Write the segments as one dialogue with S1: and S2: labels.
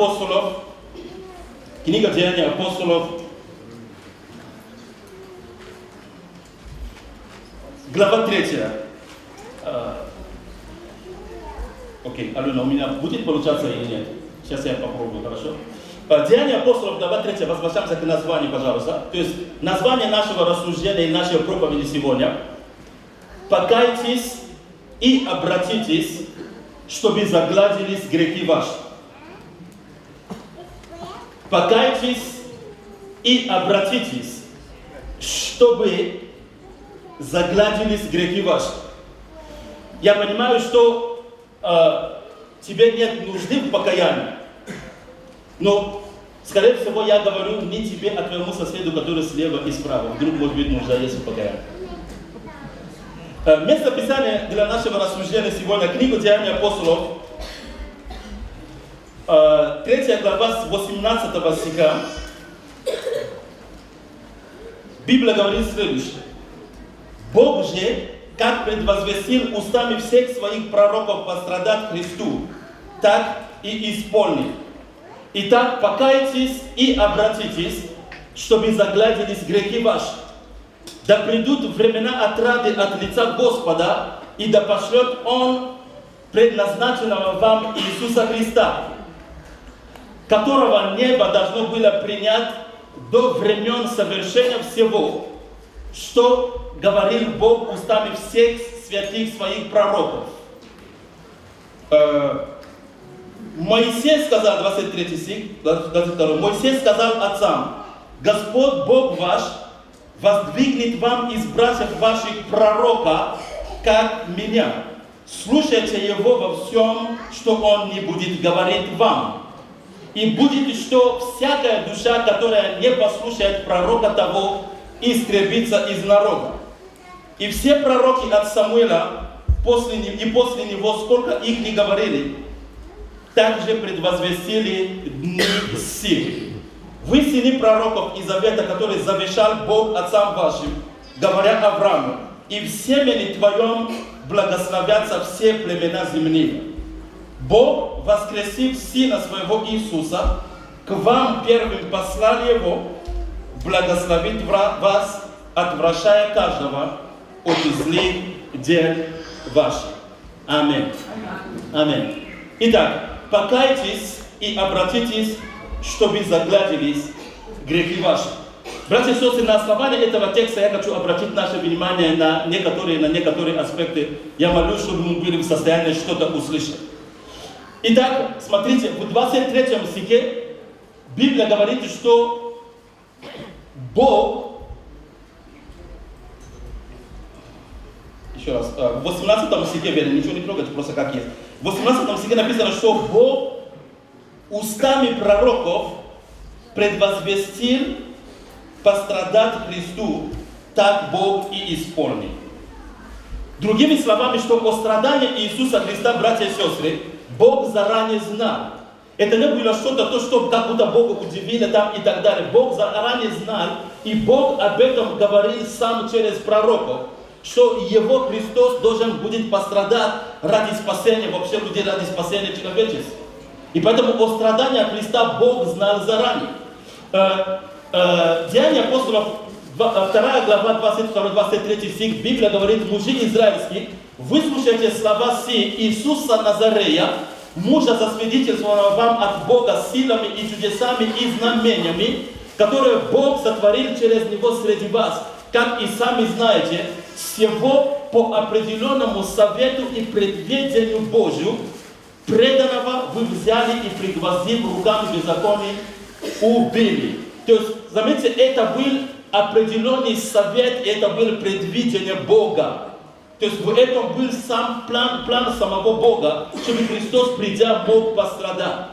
S1: апостолов, книга Деяний апостолов, глава 3. Окей, Алена, у меня будет получаться или нет? Сейчас я попробую, хорошо? Деяния апостолов, глава 3, возвращаемся к названию, пожалуйста. То есть название нашего рассуждения и нашей проповеди сегодня. Покайтесь и обратитесь, чтобы загладились грехи ваши. Покайтесь и обратитесь, чтобы загладились грехи ваши. Я понимаю, что тебе нет нужды в покаянии. Но, скорее всего, я говорю не тебе, а твоему соседу, который слева и справа. Вдруг, может быть, нужда есть в покаянии. Место Писания для нашего рассуждения сегодня, книга Деяний апостолов, 3 глава с 18 стиха. Библия говорит следующее. Бог же, как предвозвестил устами всех своих пророков пострадать Христу, так и исполнит. Итак, покайтесь и обратитесь, чтобы загладились грехи ваши. Да придут времена отрады от лица Господа, и да пошлет Он предназначенного вам Иисуса Христа, которого небо должно было принять до времен совершения всего, что говорил Бог устами всех святых своих пророков. Моисей сказал, 23 стих, 22, Моисей сказал отцам: Господь Бог ваш воздвигнет вам из братьев ваших пророка, как меня. Слушайте его во всем, что он не будет говорить вам. И будет, что всякая душа, которая не послушает пророка того, истребится из народа. И все пророки от Самуила после него, сколько их не говорили, также предвозвестили дни силы. Вы сыны пророков и завета, который завещал Бог отцам вашим, говоря Аврааму: и в семени твоем благословятся все племена земные. Бог, воскресив Сына Своего Иисуса, к вам первым послал Его, благословит вас, отвращая каждого от злых дел ваших. Аминь. Аминь. Итак, покайтесь и обратитесь, чтобы загладились грехи ваши. Братья и сестры, на основании этого текста я хочу обратить наше внимание на некоторые аспекты. Я молюсь, чтобы мы были в состоянии что-то услышать. Итак, смотрите, в 23 стихе Библия говорит, что Бог, еще раз, в 18 стихе, верно, ничего не трогайте, просто как есть. В 18 стихе написано, что Бог устами пророков предвозвестил пострадать Христу, так Бог и исполнит. Другими словами, что о страдании Иисуса Христа, братья и сестры, Бог заранее знал. Это не было что-то, то, что как будто Бога удивило там и так далее. Бог заранее знал, и Бог об этом говорил сам через пророков, что Его Христос должен будет пострадать ради спасения вообще людей, ради спасения человечества. И поэтому о страдании Христа Бог знал заранее. Деяния апостолов, 2 глава, 22-23 стих, Библия говорит: мужи израильские, выслушайте слова сии Иисуса Назарея, мужа, засвидетельствованного вам от Бога силами и чудесами и знамениями, которые Бог сотворил через Него среди вас, как и сами знаете, всего по определенному совету и предвидению Божию, преданного вы взяли и, пригвоздив руками беззаконий, убили. То есть, заметьте, это был определенный совет, это было предвидение Бога. То есть в этом был сам план самого Бога, чтобы Христос, придя, мог пострадать.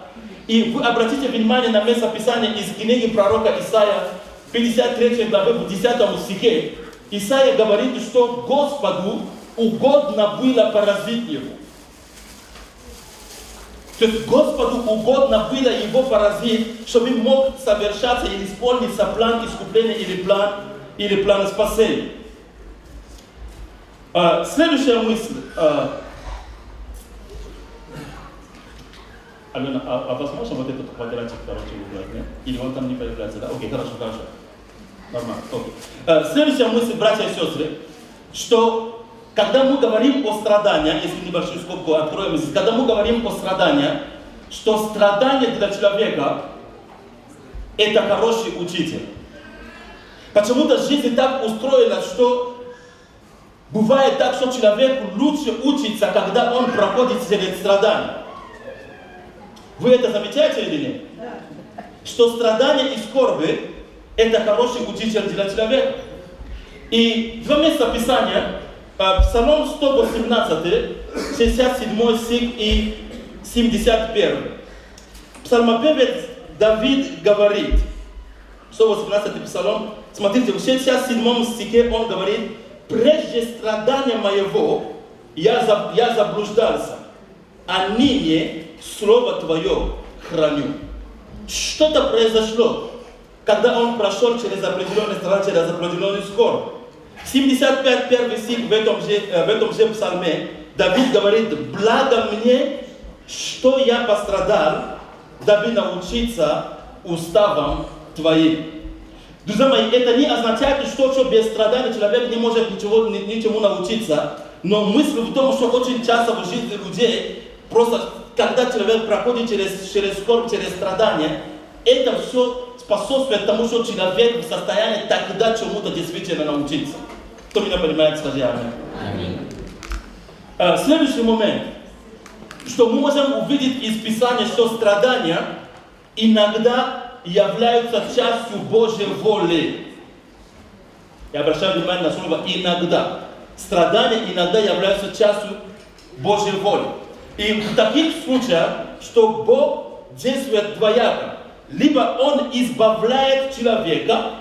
S1: И вы обратите внимание на место Писания из книги пророка Исаия, 53 главы, в 10 стихе. Исаия говорит, что Господу угодно было поразить его. То есть Господу угодно было его поразить, чтобы мог совершаться и исполниться план искупления или план спасения. Следующая мысль. Алена, а возможно вот этот квадратик, короче, убрать, нет? Или он там не появляется, да? Окей, хорошо. Нормально, окей. Следующая мысль, братья и сестры, что когда мы говорим о страдании, если небольшую скобку откроем здесь, когда мы говорим о страдании, что страдание для человека – это хороший учитель. Почему-то жизнь так устроена, что бывает так, что человек лучше учится, когда он проходит через страдания. Вы это замечаете или нет? Что страдания и скорби – это хороший учитель для человека. И два места Писания, Псалом 118, 67 стих и 71. Псалмопевец Давид говорит, 118 Псалом, смотрите, в 67 стихе он говорит: «Прежде страдания моего я заблуждался, а ныне Слово Твое храню». Что-то произошло, когда он прошел через определенный страх, через определенный скорбь. 75 первый стих в этом же псалме Давид говорит: «Благо мне, что я пострадал, дабы научиться уставам Твоим». Друзья мои, это не означает, что без страдания человек не может ничему научиться. Но мысль в том, что очень часто в жизни людей, просто когда человек проходит через скорбь, через страдания, это все способствует тому, что человек в состоянии тогда чему-то действительно научиться. Кто меня понимает, скажи аминь. Следующий момент, что мы можем увидеть из Писания, что страдания иногда являются частью Божьей воли. Я обращаю внимание на слово «иногда». Страдания иногда являются частью Божьей воли. И в таких случаях, что Бог действует двояко. Либо Он избавляет человека,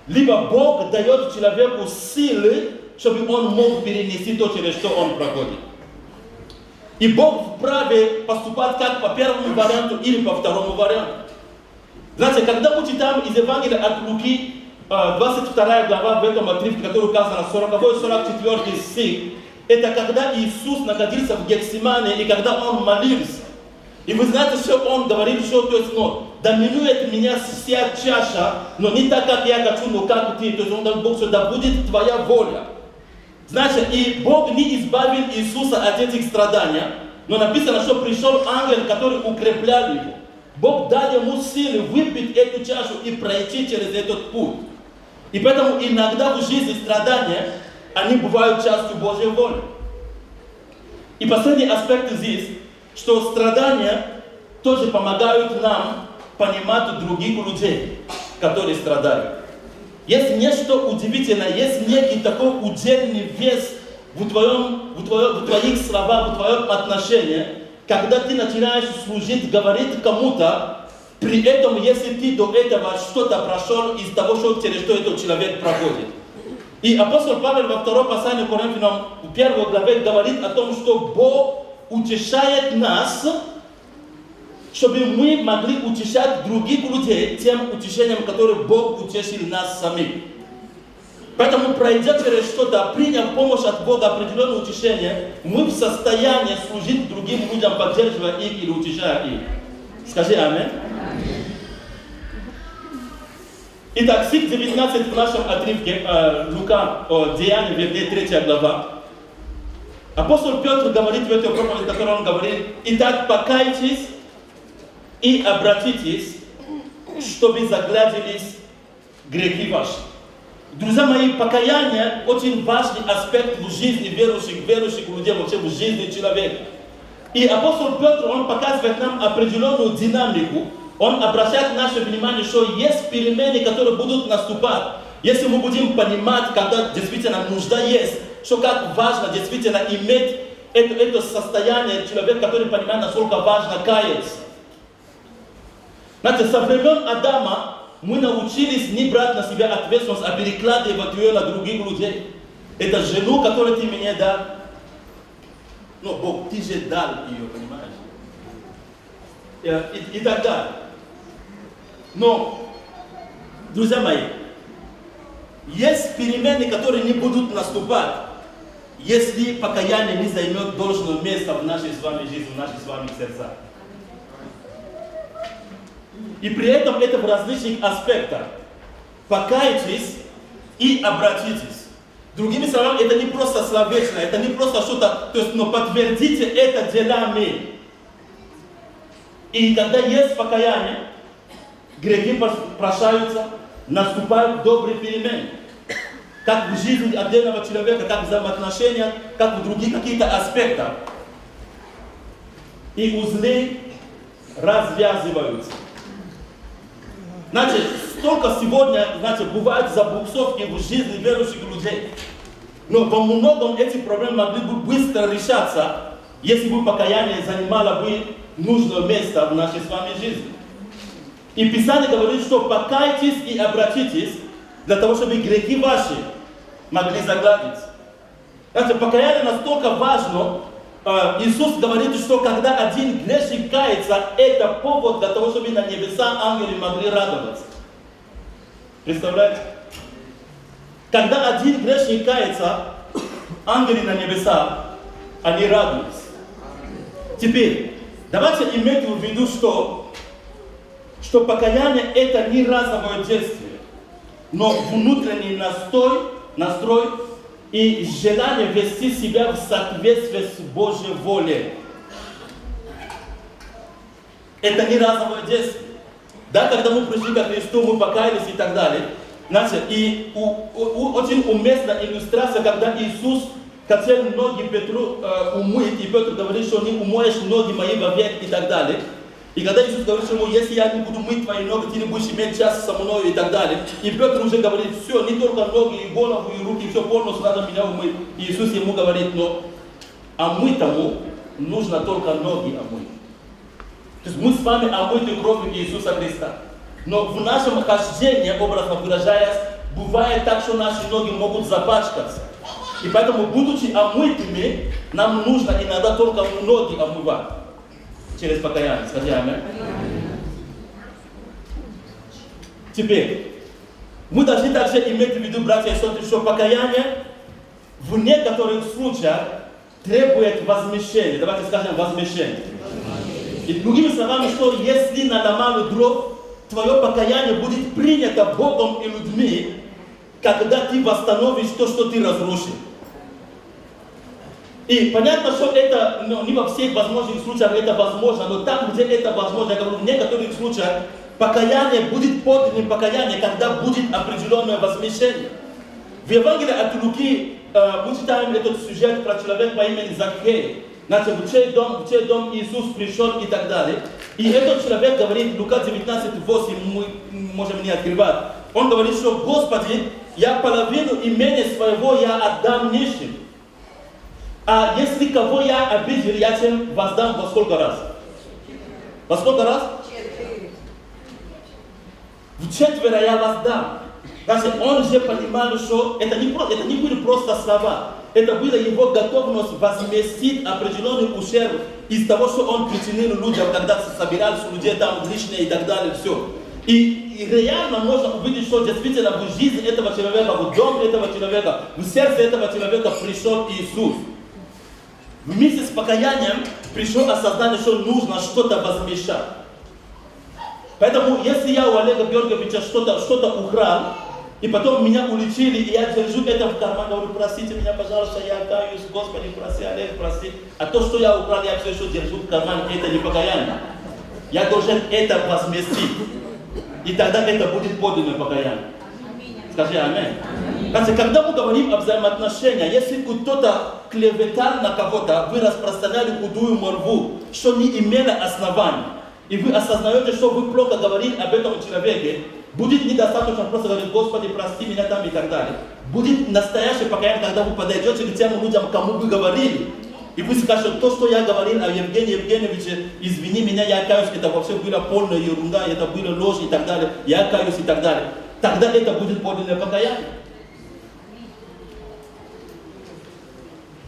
S1: либо Бог дает человеку силы, чтобы он мог перенести то, через что он проходит. И Бог вправе поступать как по первому варианту или по второму варианту. Знаете, когда мы читаем из Евангелия от Луки, 22 глава в этом отрывке, который указан на 40-44 стих, это когда Иисус находился в Гефсимане и когда Он молился. И вы знаете, что Он говорил, что то есть, да минует меня вся чаша, но не так, как я хочу, но как ты. То есть Он говорит, Бог, что да будет твоя воля. Значит, и Бог не избавил Иисуса от этих страданий, но написано, что пришел ангел, который укреплял его. Бог дал ему силы выпить эту чашу и пройти через этот путь. И поэтому иногда в жизни страдания, они бывают частью Божьей воли. И последний аспект здесь, что страдания тоже помогают нам понимать других людей, которые страдают. Есть нечто удивительное, есть некий такой удельный вес в твоих словах, в твоем отношении, когда ты начинаешь служить, говорить кому-то, при этом, если ты до этого что-то прошел из того, через что этот человек проходит. И апостол Павел во 2 послании к Коринфянам, в 1 главе, говорит о том, что Бог утешает нас, чтобы мы могли утешать других людей тем утешением, которым Бог утешил нас самих. Поэтому, пройдя через что-то, приняв помощь от Бога, определенное утешение, мы в состоянии служить другим людям, поддерживая их или утешая их. Скажи аминь. Итак, стих 19 в нашем отрывке Лука, Деяния, 3 глава. Апостол Петр говорит в этой проповеди, в которой он говорит: «Итак, покайтесь и обратитесь, чтобы загладились грехи ваши». Друзья мои, покаяние очень важный аспект в жизни верующих людей, вообще в жизни человека. И апостол Петр, он показывает нам определенную динамику. Он обращает наше внимание, что есть перемены, которые будут наступать, если мы будем понимать, когда действительно нужда есть, что как важно действительно иметь это состояние человека, который понимает, насколько важно каяться. Знаете, со времен Адама мы научились не брать на себя ответственность, а перекладывать ее на других людей. Это жену, которую ты мне дал. Ну, Бог, ты же дал ее, понимаешь? И так далее. Но, друзья мои, есть перемены, которые не будут наступать, если покаяние не займет должное место в нашей с вами жизни, в наших с вами сердцах. И при этом это в различных аспектах. Покайтесь и обратитесь. Другими словами, это не просто словечно, это не просто что-то, то есть, но подтвердите это делами. И когда есть покаяние, грехи прощаются, наступают добрые перемены. Как в жизни отдельного человека, как в взаимоотношениях, как в других каких-то аспектах. И узлы развязываются. Значит, столько сегодня, бывает забуксовки в жизни верующих людей. Но во многом эти проблемы могли бы быстро решаться, если бы покаяние занимало бы нужное место в нашей с вами жизни. И Писание говорит, что покайтесь и обратитесь для того, чтобы грехи ваши могли загладиться. Значит, покаяние настолько важно. Иисус говорит, что когда один грешник кается, это повод для того, чтобы на небеса ангелы могли радоваться. Представляете? Когда один грешник кается, ангелы на небеса, они радуются. Теперь, давайте иметь в виду, что покаяние это не разовое действие, но внутренний настрой и желание вести себя в соответствии с Божьей волей. Это не разовое действие. Да, когда мы пришли ко Христу, мы покаялись и так далее. Значит, и очень уместна иллюстрация, когда Иисус хотел ноги Петру умыть, и Петр говорит, что не умоешь ноги мои вовек и так далее. И когда Иисус говорит ему, если я не буду мыть твои ноги, ты не будешь иметь час со мной и так далее. И Петр уже говорит, все, не только ноги, и голову, и руки, все полностью надо меня умыть. И Иисус ему говорит, но омытому нужно только ноги омыть. То есть мы с вами омыты кровью Иисуса Христа. Но в нашем хождении, образно выражаясь, бывает так, что наши ноги могут запачкаться. И поэтому, будучи омытыми, нам нужно иногда только ноги омывать. Через покаяние. Скажи аминь. Теперь, мы должны также иметь в виду, братья и сестры, что покаяние в некоторых случаях требует возмещения. Давайте скажем возмещение. И другими словами, что если наломали дров, твое покаяние будет принято Богом и людьми, когда ты восстановишь то, что ты разрушил. И понятно, что это не во всех возможных случаях это возможно, но там, где это возможно, я говорю, в некоторых случаях покаяние будет подлинным покаянием, когда будет определенное возмещение. В Евангелии от Луки мы читаем этот сюжет про человека по имени Закхей. Значит, в чей дом Иисус пришел и так далее. И этот человек говорит, Лука 19:8, мы можем не открывать. Он говорит, что Господи, я половину имения своего я отдам нищим. А если кого я обидел, я тем воздам во сколько раз? Во сколько раз? В четверо я воздам. Значит, он же понимал, что это не были просто слова. Это была его готовность возместить определенный ущерб из того, что он причинил людям, когда собирались у людей там лишнее и так далее, все. И реально можно увидеть, что действительно в жизни этого человека, в доме этого человека, в сердце этого человека пришел Иисус. Вместе с покаянием пришло осознание, что нужно что-то возмещать. Поэтому, если я у Олега Георгиевича что-то украл, и потом меня уличили, и я держу это в кармане, говорю, простите меня, пожалуйста, я каюсь, Господи, прости, Олег, прости. А то, что я украл, я все еще держу в кармане, это не покаяние. Я должен это возместить. И тогда это будет подлинное покаяние. Скажи аминь. Когда мы говорим о взаимоотношениях, если кто-то клеветал на кого-то, вы распространяли худую морву, что не имело оснований, и вы осознаете, что вы плохо говорили об этом человеке, будет недостаточно просто говорить, Господи, прости меня там и так далее. Будет настоящее покаяние, когда вы подойдете к тем людям, кому вы говорили, и вы скажете, то, что я говорил о Евгении Евгеньевиче, извини меня, я каюсь, это вообще была полная ерунда, это была ложь и так далее, я каюсь и так далее. Тогда это будет подлинное покаяние.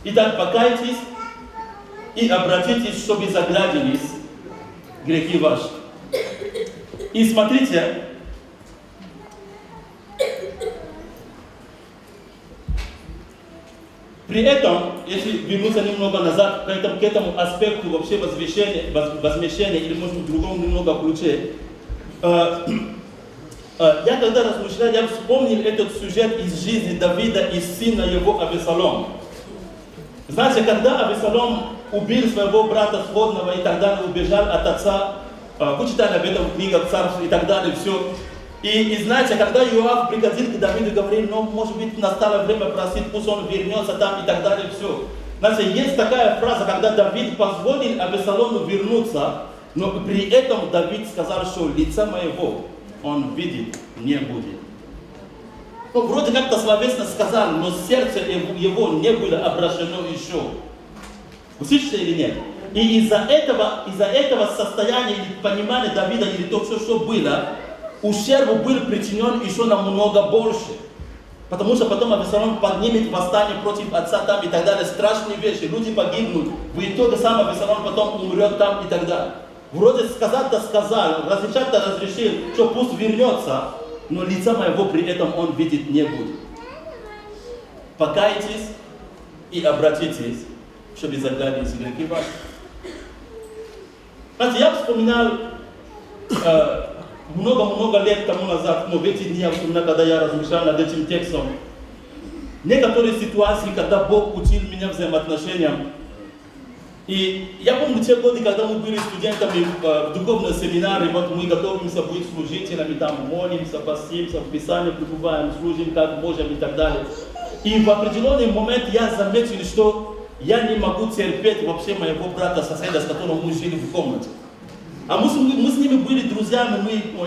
S1: Итак, покайтесь и обратитесь, чтобы загладились грехи ваши. И смотрите, при этом, если вернуться немного назад к этому аспекту вообще возмещения или может в другом немного ключе, Я когда размышлял, я вспомнил этот сюжет из жизни Давида и сына его Авесалома. Знаете, когда Авесалом убил своего брата сходного и так далее, убежал от отца, вы читали об этом в книгах царств и так далее, все. И знаете, когда Иоав приходил к Давиду и говорил, ну, может быть, настало время просить, пусть он вернется там и так далее, все. Знаете, есть такая фраза, когда Давид позволил Авесалому вернуться, но при этом Давид сказал, что лица моего он видеть не будет. Ну, вроде как-то словесно сказал, но сердце его не было обращено еще. Вы слышите или нет? И из-за этого состояния или понимания Давида, или то, что было, ущерб был причинен еще намного больше. Потому что потом Авесалом поднимет восстание против отца там и так далее. Страшные вещи, люди погибнут. В итоге сам Авесалом потом умрет там и так далее. Вроде сказать-то сказал, разрешать-то разрешил, что пусть вернется, но лица моего при этом он видеть не будет. Покайтесь и обратитесь, чтобы загладить грехи ваши. Знаете, я вспоминал много-много лет тому назад, но в эти дни я вспоминал, когда я размышлял над этим текстом, некоторые ситуации, когда Бог учил меня взаимоотношениям. И я помню те годы, когда мы были студентами в духовном семинаре, вот мы готовимся быть служителями, там молимся, постимся, в Писании пребываем, служим как можем и так далее. И в определенный момент я заметил, что я не могу терпеть вообще моего брата-соседа, с которым мы жили в комнате. А мы с ними были друзьями,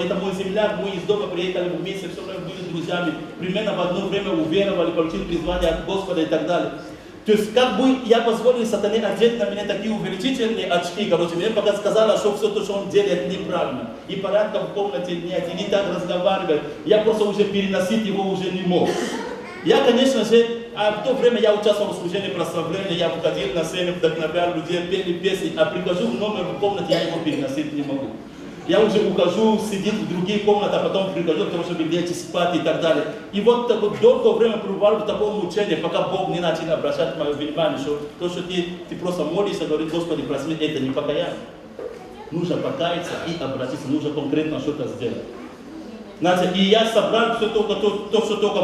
S1: это мой земляк, мы из дома приехали вместе, все время были друзьями, примерно в одно время уверовали, получили призвание от Господа и так далее. То есть, как бы я позволил сатане одеть на меня такие увеличительные очки, короче, мне пока сказала, что все то, что он делает, неправильно. И порядка в комнате нет, и не так разговаривает. Я просто уже переносить его уже не мог. Я, конечно же, в то время я участвовал в служении прославления, я выходил на сцену, вдохновлял людей, пели песни, а прихожу в номер в комнате, я его переносить не могу. Я уже ухожу, сидит в других комнатах, а потом прихожу, потому что лечь спать и так далее. И вот такое долгое время пребывал в таком мучении, пока Бог не начал обращать мое внимание, что то, что ты просто молишься, говорит, Господи, прости, это не покаяние. Нужно покаяться и обратиться, нужно конкретно что-то сделать. Знаете, и я собрал все только то, что только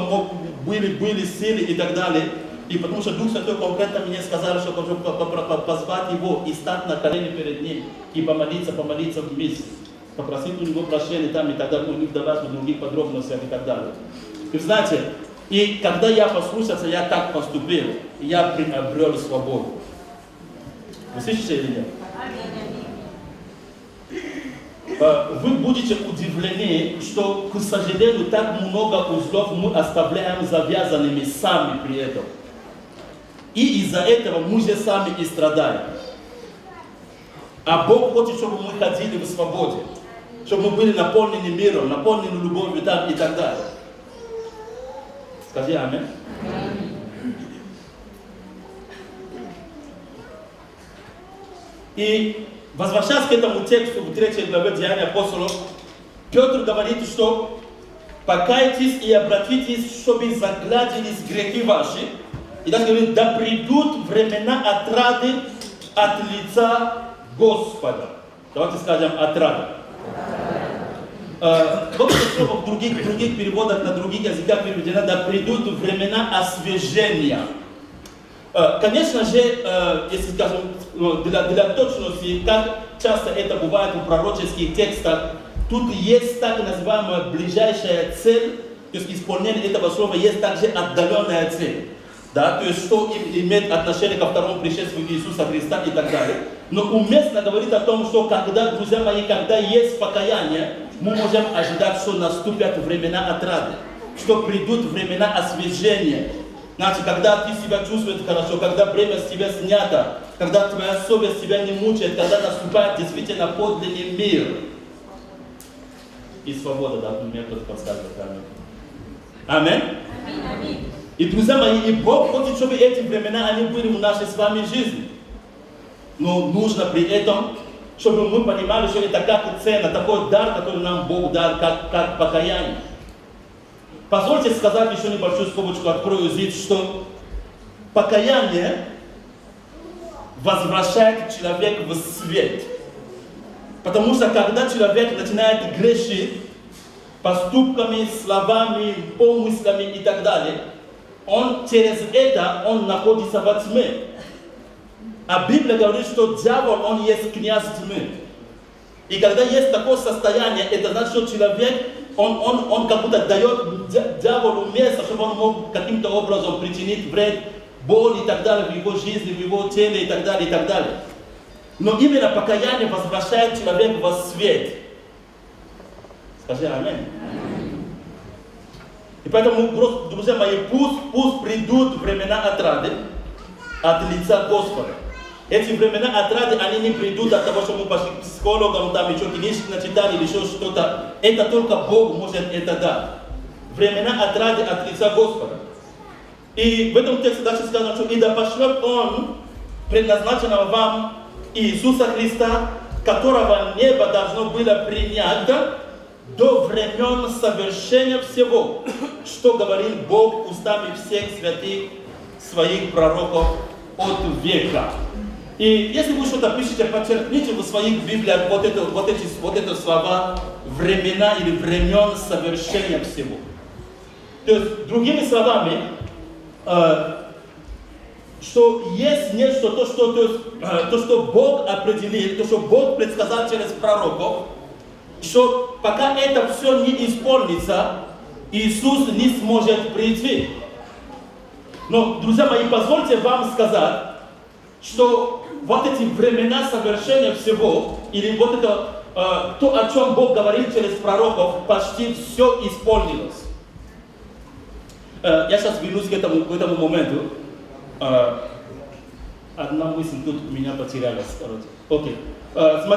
S1: были силы и так далее. И потому что Дух Святой конкретно мне сказал, что хочу позвать его и стать на колени перед ним и помолиться вместе. Попросить у него прощения там и так далее, не вдаваться в других подробностях и так далее. И знаете, и когда я послушался, я так поступил, я приобрел свободу. Вы слышите или нет? Вы будете удивлены, что, к сожалению, так много узлов мы оставляем завязанными сами при этом. И из-за этого мы же сами и страдаем. А Бог хочет, чтобы мы ходили в свободе, чтобы мы были наполнены миром, наполнены любовью там и так далее. Скажи аминь. И возвращаясь к этому тексту в 3 главе Деяния апостолов, Петр говорит, что покайтесь и обратитесь, чтобы загладились грехи ваши. И дальше говорит, да придут времена отрады от лица Господа. Давайте скажем отрада. Вот это слово в других переводах, на других языках переведено, да придут времена освежения. Конечно же, если скажем, для точности, как часто это бывает в пророческих текстах, тут есть так называемая ближайшая цель, то есть исполнение этого слова есть также отдаленная цель. Да, то есть что имеет отношение ко второму пришествию Иисуса Христа и так далее. Но уместно говорить о том, что когда, друзья мои, когда есть покаяние, мы можем ожидать, что наступят времена отрады, что придут времена освежения. Значит, когда ты себя чувствуешь хорошо, когда бремя с тебя снято, когда твоя совесть тебя не мучает, когда наступает действительно подлинный мир. И свобода, да, мне кто-то подсказывает. Аминь. Аминь. И, друзья мои, и Бог хочет, чтобы эти времена, они были в нашей с вами жизни. Но нужно при этом, чтобы мы понимали, что это как цена, такой дар, который нам Бог дал, как покаяние. Позвольте сказать еще небольшую скобочку, открою здесь, что покаяние возвращает человека в свет. Потому что когда человек начинает грешить поступками, словами, помыслами и так далее, он через это он находится во тьме. А Библия говорит, что дьявол, он есть князь тьмы. И когда есть такое состояние, это значит, что человек, он как будто дает дьяволу место, чтобы он мог каким-то образом причинить вред, боль и так далее в его жизни, в его теле и так далее, и так далее. Но именно покаяние возвращает человека во свет. Скажи аминь. И поэтому, друзья мои, пусть придут времена отрады от лица Господа. Эти времена отрады, они не придут от того, что мы пошли к психологам, там еще книжки начитали или еще что-то. Это только Бог может это дать. Времена отрады от лица Господа. И в этом тексте дальше сказано, что «И да пошлет Он предназначенного вам Иисуса Христа, которого небо должно было принять до времен совершения всего, что говорил Бог устами всех святых своих пророков от века». И если вы что-то пишете, подчеркните в своих Библиях вот эти слова «времена» или «времен совершения всего». То есть, другими словами, что есть нечто, то, что Бог определил, то, что Бог предсказал через пророков, что пока это все не исполнится, Иисус не сможет прийти. Но, друзья мои, позвольте вам сказать, что вот эти времена совершения всего, или вот это, то, о чем Бог говорил через пророков, почти все исполнилось. Я сейчас вернусь к этому моменту. Одна мысль тут у меня потерялась, короче. Окей.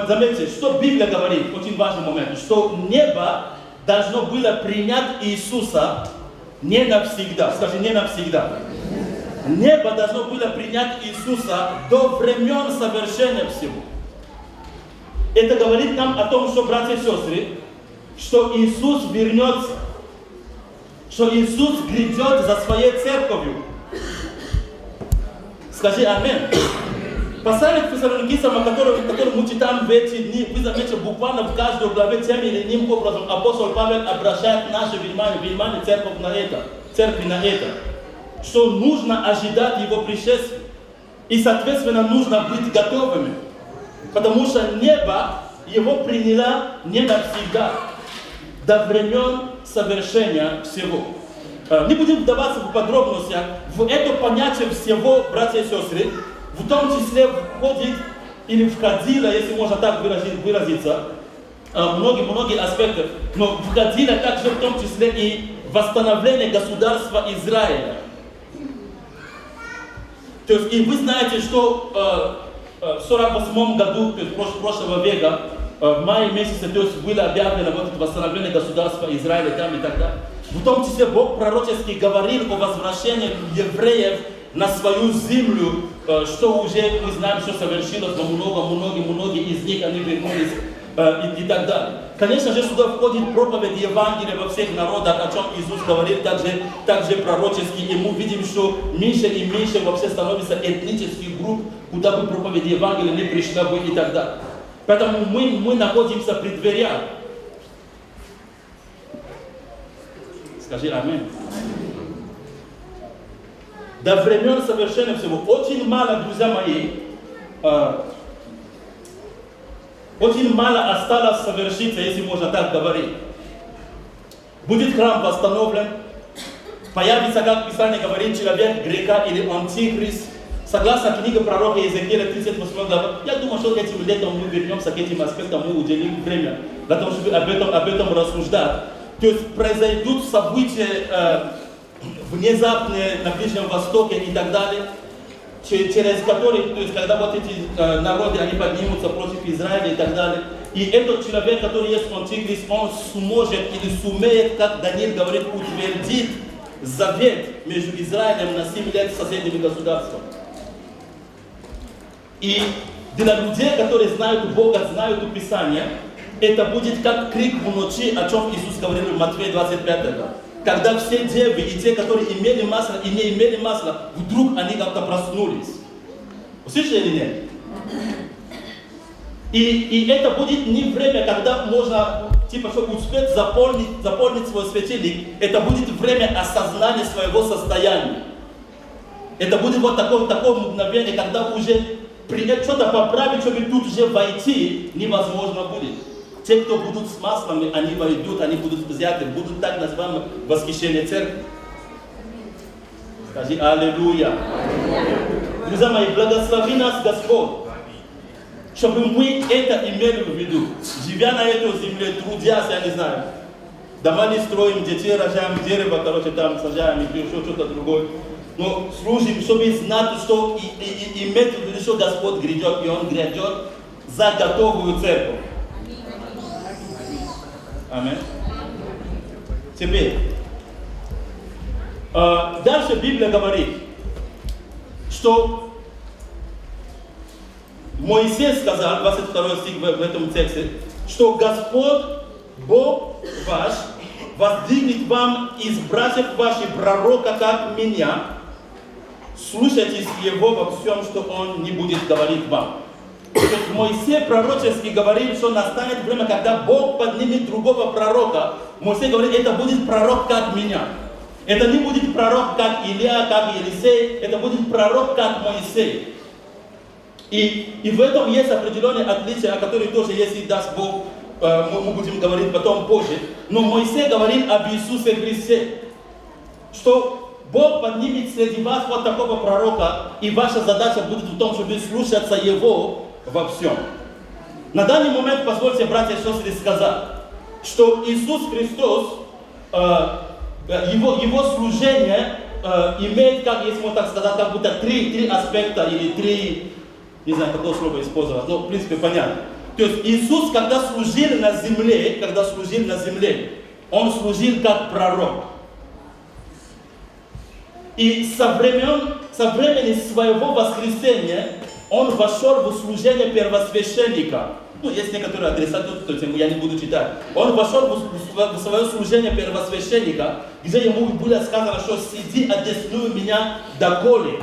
S1: Заметьте, что Библия говорит, очень важный момент, что небо должно было принять Иисуса не навсегда. Скажи, не навсегда. Небо должно было принять Иисуса до времен совершения всего. Это говорит нам о том, что, братья и сестры, что Иисус вернется, что Иисус грядет за своей церковью. Скажи аминь. Послание к Фессалоникийцам, который мы читаем в эти дни, вы заметите, буквально в каждой главе тем или иным образом апостол Павел обращает наше внимание церкви на это, что нужно ожидать его пришествия. И, соответственно, нужно быть готовыми. Потому что небо его приняло не навсегда, до времен совершения всего. Не будем вдаваться в подробности. В это понятие всего, братья и сестры, в том числе входит или входило, если можно так выразиться, многие аспекты, но входило также в том числе и восстановление государства Израиля. То есть, и вы знаете, что в 48 году, то есть прошлого века, в мае месяце, то есть было объявлено вот это восстановление государства Израиля там и так далее. В том числе Бог пророчески говорил о возвращении евреев на свою землю, что уже мы знаем, что совершилось, но многие из них они вернулись и так далее. Конечно же, сюда входит проповедь Евангелия во всех народах, о чем Иисус говорил также пророчески, и мы видим, что меньше и меньше вообще становится этнических групп, куда бы проповедь Евангелия не пришла бы и так далее. Поэтому мы находимся при дверях. Скажи аминь. До времен совершения всего. Очень мало, друзья мои, очень мало осталось совершиться, если можно так говорить. Будет храм восстановлен, появится, как Писание говорит, человек греха или антихрист. Согласно книге пророка Иезекииля 38 глава, я думаю, что этим летом мы вернемся к этим аспектам, мы уделим время для того, чтобы об этом рассуждать. То есть произойдут события внезапные на Ближнем Востоке и так далее, через которые, то есть когда вот эти народы, они поднимутся против Израиля и так далее. И этот человек, который есть антихрист, он сможет или сумеет, как Даниил говорит, утвердить завет между Израилем на 7 лет с соседними государствами. И для людей, которые знают Бога, знают Писание, это будет как крик в ночи, о чем Иисус говорил в Матфея 25 глава. Когда все девы и те, которые имели масло и не имели масла, вдруг они как-то проснулись. Слышали или нет? И это будет не время, когда можно, типа, чтобы успеть заполнить свой светильник. Это будет время осознания своего состояния. Это будет вот такое мгновение, когда уже принять что-то поправить, чтобы тут же войти, невозможно будет. Те, кто будут с маслами, они войдут, они будут взяты, будут так называемое восхищение церкви. Скажи аллилуйя. Друзья мои, благослови нас Господь, чтобы мы это имели в виду. Живя на этой земле, трудясь, я не знаю, дома не строим, детей рожаем, дерево, там сажаем, и еще что-то другое. Но служим, чтобы знать, что иметь в виду, что Господь грядет, и Он грядет за готовую церковь. Аминь. Теперь, дальше Библия говорит, что Моисей сказал, 22 стих в этом тексте, что Господь, Бог ваш, воздвигнет вам из братьев ваших пророка, как меня. Слушайтесь Его во всем, что Он не будет говорить вам. То есть Моисей пророчески говорил, что настанет время, когда Бог поднимет другого пророка. Моисей говорит, это будет пророк, как меня. Это не будет пророк, как Илия, как Елисей, это будет пророк, как Моисей. И в этом есть определенные отличия, о которых тоже, если даст Бог, мы будем говорить потом позже. Но Моисей говорит об Иисусе Христе, что Бог поднимет среди вас вот такого пророка, и ваша задача будет в том, чтобы слушаться Его во всем. На данный момент, позвольте, братья и сестры, сказать, что Иисус Христос, его служение имеет, как, если можно так сказать, как будто три аспекта или три, не знаю, какое слово использовать, но в принципе понятно. То есть Иисус, когда служил на земле, Он служил как пророк. И со времени своего воскресения Он вошел в служение первосвященника. Ну, есть некоторые адреса, то я не буду читать. Он вошел в свое служение первосвященника, где ему было сказано, что сиди, одесную меня доколе.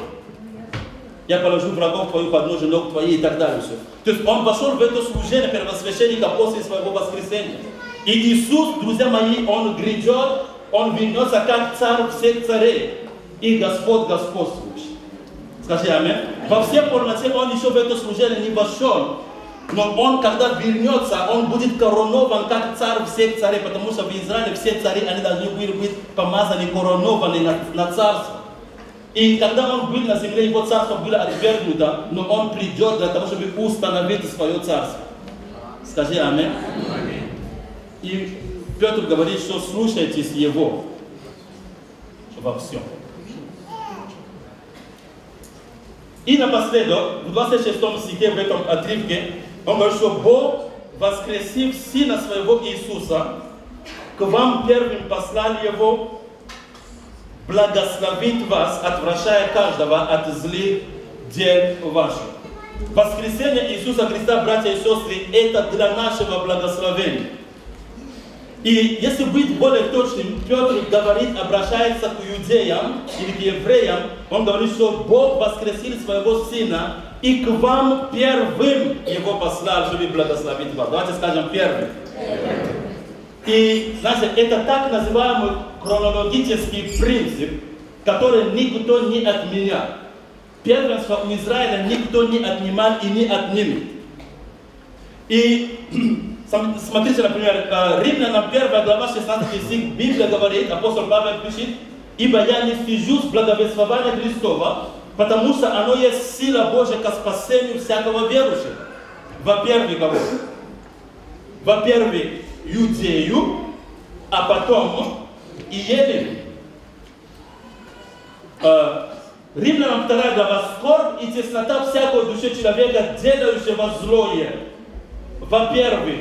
S1: Я положу врагов твою под ножи ног твоих и так далее. Все. То есть он вошел в это служение первосвященника после своего воскресения. И Иисус, друзья мои, Он грядет, Он вернется как царь всех царей и Господь господствующий. Скажи аминь. Во всей полноте Он еще в это служение не вошел. Но Он, когда вернется, Он будет коронован как царь всех царей, потому что в Израиле все цари, они должны быть помазаны, коронованы на царство. И когда Он был на земле, Его царство было отвергнуто, но Он придет для того, чтобы установить свое царство. Скажи аминь. И Петр говорит, что слушайтесь Его во всем. И напоследок, в 26 стихе в этом отрывке, Он говорит, что Бог, воскресив Сына Своего Иисуса, к вам первым послал Его, благословит вас, отвращая каждого от злых дел ваших. Воскресение Иисуса Христа, братья и сестры, это для нашего благословения. И если быть более точным, Петр говорит, обращается к иудеям или к евреям, он говорит, что Бог воскресил своего Сына и к вам первым Его послал, чтобы благословить вас. Давайте скажем первым. И, знаете, это так называемый хронологический принцип, который никто не отменял. Первенство у Израиля никто не отнимал и не отнимет. И смотрите, например, Римлянам 1 глава 16 стих, Библия говорит, апостол Павел пишет, «Ибо я не стыжусь благовествования Христова, потому что оно есть сила Божия ко спасению всякого верующего». Во-первых, Иудею, а потом и Елею. Римлянам 2 глава, «Скорбь и теснота всякой души человека, делающего злое». Во-первых,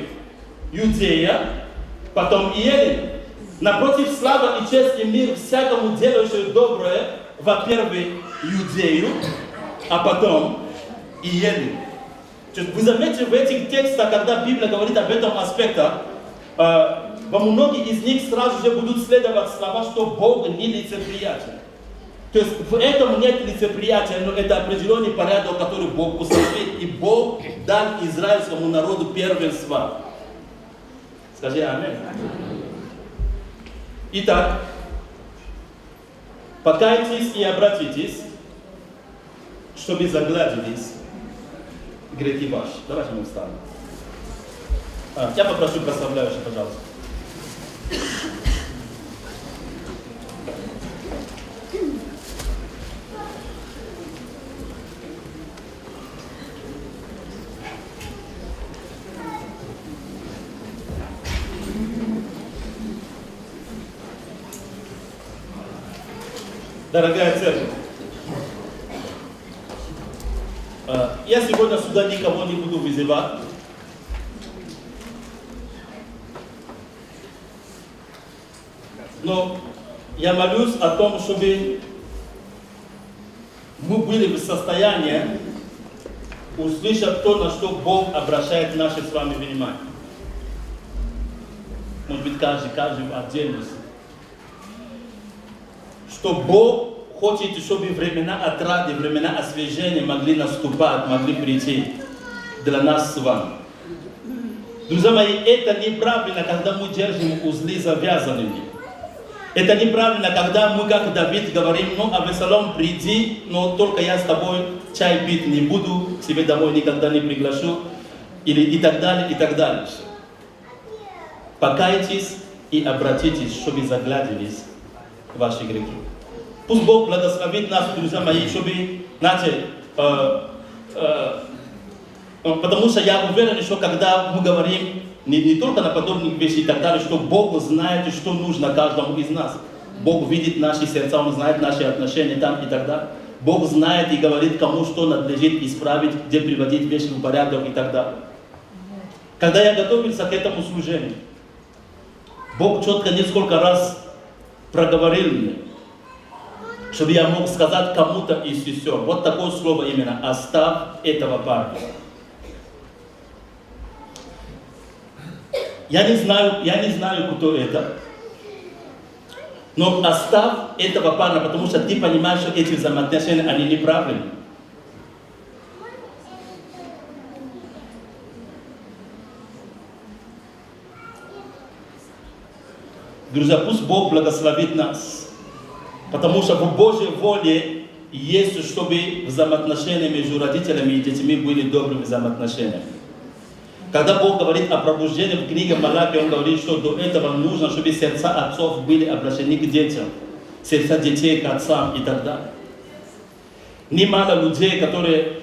S1: Иудея, потом Иелин. Напротив, слава и честь и мир всякому делающему доброе, во-первых, Иудею, а потом Иелин. Вы заметите в этих текстах, когда Библия говорит об этом аспекте, во многих из них сразу же будут следовать слова, что Бог не лицеприятен. То То есть в этом нет лицеприятия, но это определенный порядок, который Бог установил. И Бог дал израильскому народу первенство. Скажи аминь. Итак, покайтесь и обратитесь, чтобы загладились грехи ваши. Давайте мы встанем. Я попрошу прославляющих, пожалуйста. Дорогая церковь, я сегодня сюда никого не буду вызывать. Но я молюсь о том, чтобы мы были в состоянии услышать то, на что Бог обращает наше с вами внимание. Может быть, каждый в отдельности. Что Бог хочет, чтобы времена отрады, времена освежения могли наступать, могли прийти для нас с вами. Друзья мои, это неправильно, когда мы держим узлы завязанными. Это неправильно, когда мы, как Давид, говорим: ну, Авесолом, приди, но только я с тобой чай пить не буду, к себе домой никогда не приглашу, или и так далее, и так далее. Покайтесь и обратитесь, чтобы загладились ваши грехи. Пусть Бог благословит нас, друзья мои, чтобы, знаете, потому что я уверен, что когда мы говорим не только на подобных вещах и так далее, что Бог знает, что нужно каждому из нас. Бог видит наши сердца, Он знает наши отношения там и так далее. Бог знает и говорит, кому что надлежит исправить, где приводить вещи в порядок и так далее. Когда я готовился к этому служению, Бог четко несколько раз проговорил мне, чтобы я мог сказать кому-то из сестер. Вот такое слово именно: оставь этого парня. Я не знаю, кто это. Но оставь этого парня, потому что ты понимаешь, что эти взаимоотношения, они неправильные. Друзья, пусть Бог благословит нас. Потому что в Божьей воле есть, чтобы взаимоотношения между родителями и детьми были добрыми взаимоотношениями. Когда Бог говорит о пробуждении в книге Малахии, Он говорит, что до этого нужно, чтобы сердца отцов были обращены к детям, сердца детей к отцам и так далее. Немало людей, которые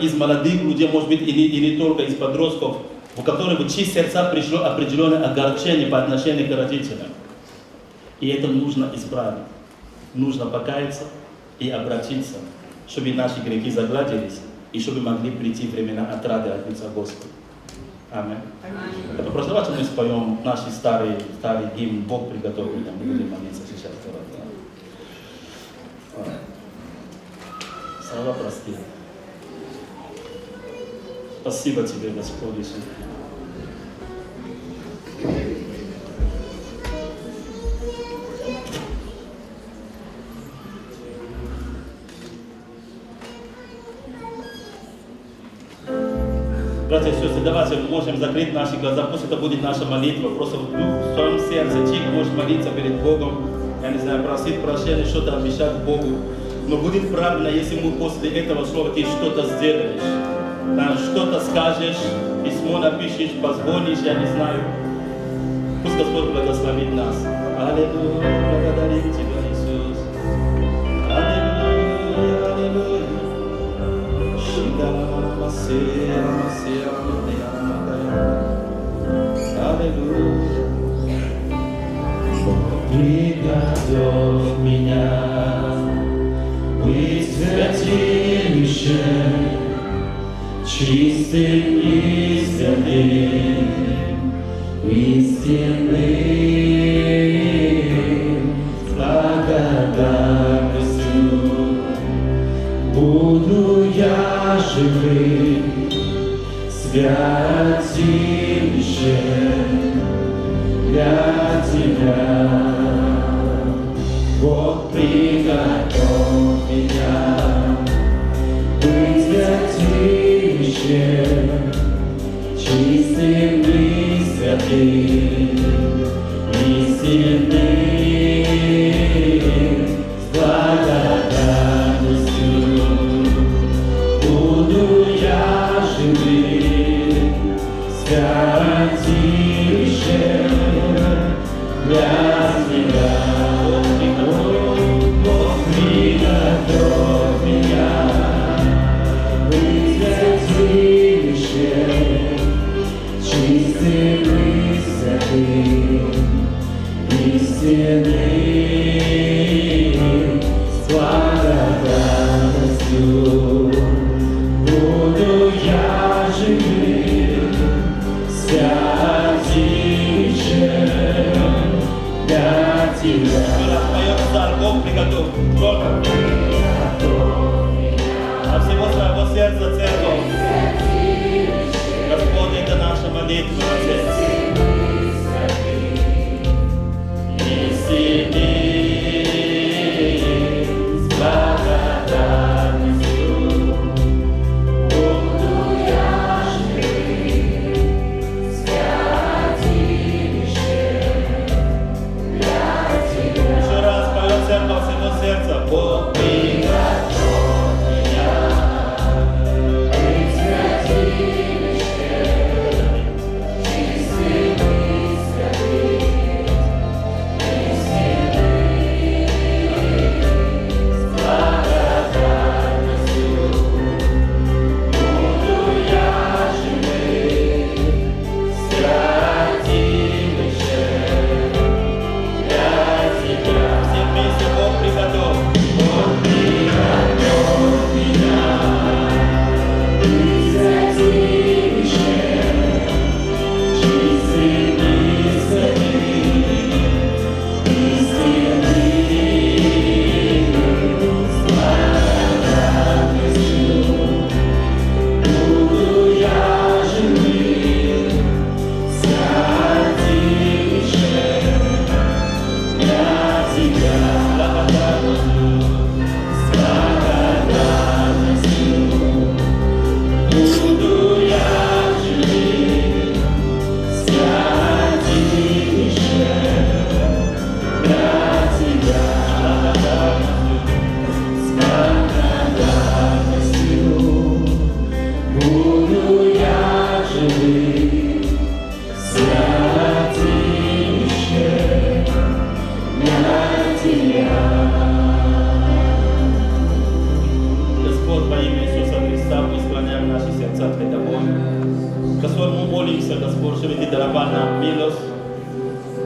S1: из молодых людей, может быть, и не только из подростков, у которых в чьи сердца пришло определенное огорчение по отношению к родителям. И это нужно исправить. Нужно покаяться и обратиться, чтобы наши грехи загладились, и чтобы могли прийти времена отрады от лица Господа. Аминь. Просто давайте мы споем наши старый гимн «Бог приготовил нам». Мы будем молиться сейчас. Слава прости. Спасибо Тебе, Господь Иисус. Братья и сестры, давайте можем закрыть наши глаза, пусть это будет наша молитва, просто в своем сердце тихо можешь молиться перед Богом, я не знаю, просить прощения, что-то обещать Богу. Но будет правильно, если мы после этого слова ты что-то сделаешь, что-то скажешь, письмо напишешь, позвонишь, я не знаю. Пусть Господь благословит нас. Аллилуйя, благодарим Тебя, Иисус. Аллилуйя, аллилуйя. Аллилуйя. Приготовь меня быть святилищем, чистым и святым, истинным, с благодарностью буду я живым, святилищем для Тебя. Бог приготовил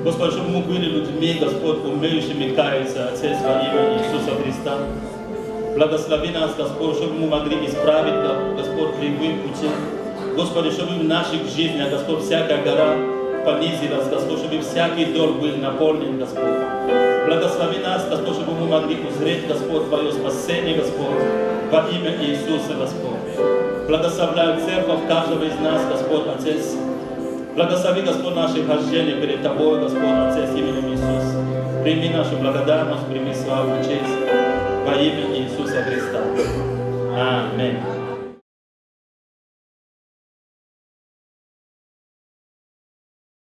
S1: Господь, щоб ми були людьми, Господь, умеющими каяться от всего во имя Иисуса Христа. Благослови нас, Господь, чтобы мы могли исправить, Господь, кривые пути. Господи, чтобы в наших жизнях, Господь, всякая гора понизилась, Господь, чтобы всякий долг был наполнен, Господь. Благослови нас, Господь, чтобы мы могли узреть, Господь, Твое спасение, Господь, во имя Иисуса, Господь. Благословляю церковь каждого из нас, Господь, Отец. Благослови, Господь, наше хождение перед Тобой, Господь, Отец, именем Иисуса. Прими нашу благодарность, прими славу и честь во имя Иисуса Христа. Аминь.